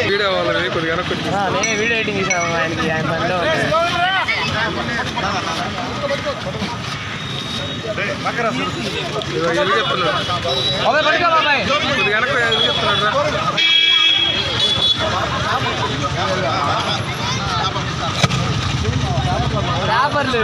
Video వాళ్ళని కొద్దిగా నేనే వీడియో ఎడిటింగ్ చేశాను ఆయనకి, ఆయన పనిలో పేపర్లు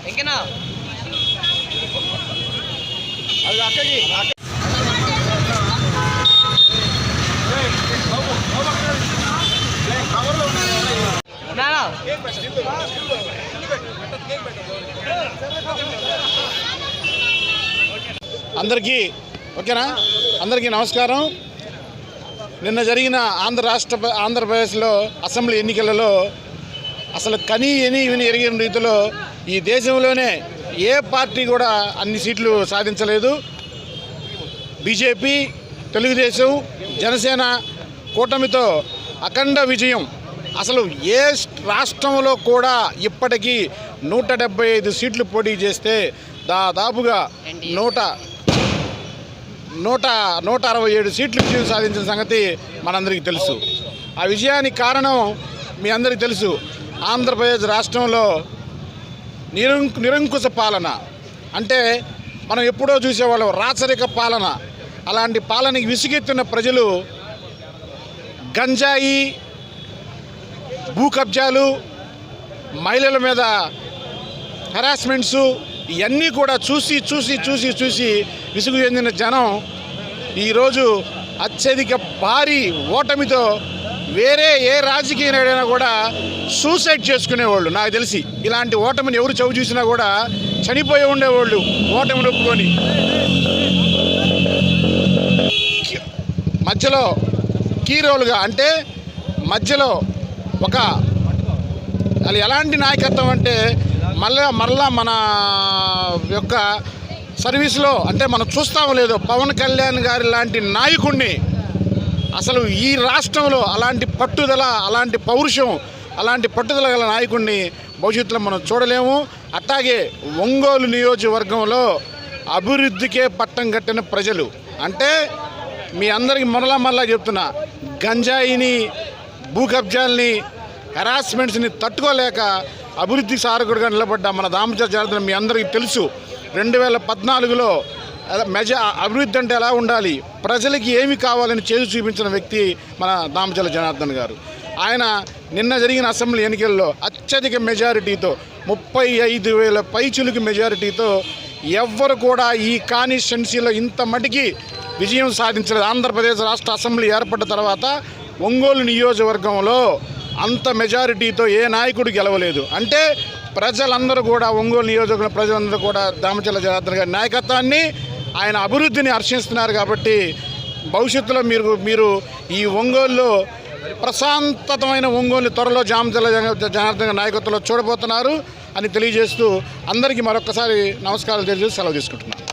ఇంకేనా అందరికీ ఓకేనా? అందరికీ నమస్కారం. నిన్న జరిగిన ఆంధ్రప్రదేశ్లో అసెంబ్లీ ఎన్నికలలో అసలు విని ఎరిగిన రీతిలో ఈ దేశంలోనే ఏ పార్టీ కూడా అన్ని సీట్లు సాధించలేదు. బీజేపీ, తెలుగుదేశం, జనసేన కూటమితో అఖండ విజయం. అసలు ఏ రాష్ట్రంలో కూడా ఇప్పటికీ 175 సీట్లు పోటీ చేస్తే దాదాపుగా 167 సీట్లు విజయం సాధించిన సంగతి మనందరికీ తెలుసు. ఆ విజయానికి కారణం మీ అందరికీ తెలుసు. ఆంధ్రప్రదేశ్ రాష్ట్రంలో నిరంకుశ పాలన, అంటే మనం ఎప్పుడో చూసేవాళ్ళం రాచరిక పాలన. అలాంటి పాలనకి విసుగెత్తిన ప్రజలు గంజాయి, భూ కబ్జాలు, మహిళల మీద హెరాస్మెంట్స్ ఇవన్నీ కూడా చూసి విసుగు చెందిన జనం ఈరోజు అత్యధిక భారీ ఓటమితో వేరే ఏ రాజకీయ నాయకుడైనా కూడా సూసైడ్ చేసుకునేవాళ్ళు. నాకు తెలిసి ఇలాంటి ఓటమిని ఎవరు చవి చూసినా కూడా చనిపోయి ఉండేవాళ్ళు ఓటమిని ఒప్పుకొని. మధ్యలో కీరోలుగా, అంటే మధ్యలో అది ఎలాంటి నాయకత్వం అంటే మరలా మన యొక్క సర్వీస్లో, అంటే మనం చూస్తామో లేదో, పవన్ కళ్యాణ్ గారి లాంటి నాయకుడిని అసలు ఈ రాష్ట్రంలో అలాంటి పట్టుదల, అలాంటి పౌరుషం, అలాంటి పట్టుదల గల నాయకుడిని భవిష్యత్తులో మనం చూడలేము. అట్లాగే ఒంగోలు నియోజకవర్గంలో అభివృద్ధికే పట్టం కట్టిన ప్రజలు, అంటే మీ అందరికీ మరలా చెప్తున్నా, గంజాయిని, భూ కబ్జాలని, హెరాస్మెంట్స్ని తట్టుకోలేక అభివృద్ధి సారకుడిగా నిలబడ్డ మన దామచల జనార్దన్ మీ అందరికీ తెలుసు. 2014లో అభివృద్ధి అంటే ఎలా ఉండాలి, ప్రజలకి ఏమి కావాలని చేసి చూపించిన వ్యక్తి మన దామచల జనార్దన్ గారు. ఆయన నిన్న జరిగిన అసెంబ్లీ ఎన్నికల్లో అత్యధిక మెజారిటీతో 35,000 పైచులకు మెజారిటీతో ఎవ్వరు కూడా ఈ కాన్స్టిట్యున్సీలో ఇంత మటుకి విజయం సాధించలేదు. ఆంధ్రప్రదేశ్ రాష్ట్ర అసెంబ్లీ ఏర్పడ్డ తర్వాత ఒంగోలు నియోజకవర్గంలో అంత మెజారిటీతో ఏ నాయకుడు గెలవలేదు. అంటే ప్రజలందరూ కూడా, ఒంగోలు నియోజకవర్గ ప్రజలందరూ కూడా దామచల జనార్దన్ గారి నాయకత్వాన్ని, ఆయన అభివృద్ధిని హర్షిస్తున్నారు. కాబట్టి భవిష్యత్తులో మీరు ఈ ఒంగోలులో ప్రశాంతమైన ఒంగోలు త్వరలో దామచల జనార్దన్ గారి నాయకత్వంలో చూడబోతున్నారు అని తెలియజేస్తూ అందరికీ మరొకసారి నమస్కారాలు తెలియజేసి సెలవు తీసుకుంటున్నాను.